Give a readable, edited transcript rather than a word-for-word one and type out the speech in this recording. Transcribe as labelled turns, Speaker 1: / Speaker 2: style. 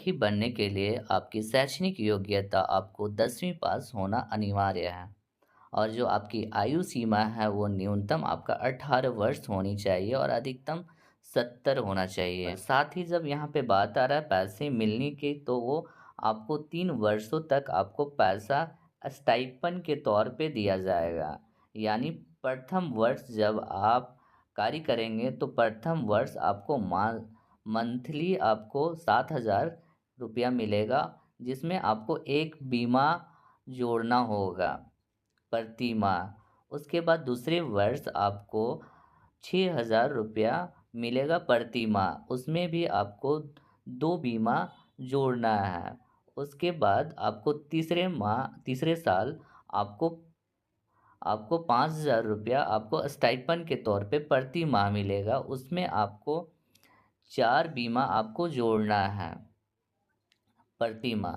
Speaker 1: सखी बनने के लिए आपकी शैक्षणिक योग्यता आपको 10वीं पास होना अनिवार्य है और जो आपकी आयु सीमा है वो न्यूनतम आपका 18 वर्ष होनी चाहिए और अधिकतम 70 होना चाहिए। साथ ही जब यहाँ पे बात आ रहा है पैसे मिलने की तो वो आपको 3 वर्षों तक आपको पैसा स्टाइपन के तौर पे दिया जाएगा। यानी प्रथम वर्ष जब आप कार्य करेंगे तो प्रथम वर्ष आपको मंथली आपको 7,000 रुपया मिलेगा, जिसमें आपको एक बीमा जोड़ना होगा प्रति माह। उसके बाद दूसरे वर्ष आपको 6,000 रुपया मिलेगा प्रति माह, उसमें भी आपको दो बीमा जोड़ना है। उसके बाद आपको तीसरे साल आपको आपको 5,000 रुपया आपको स्टाइपन के तौर पे प्रति माह मिलेगा, उसमें आपको चार बीमा आपको जोड़ना है प्रति माह।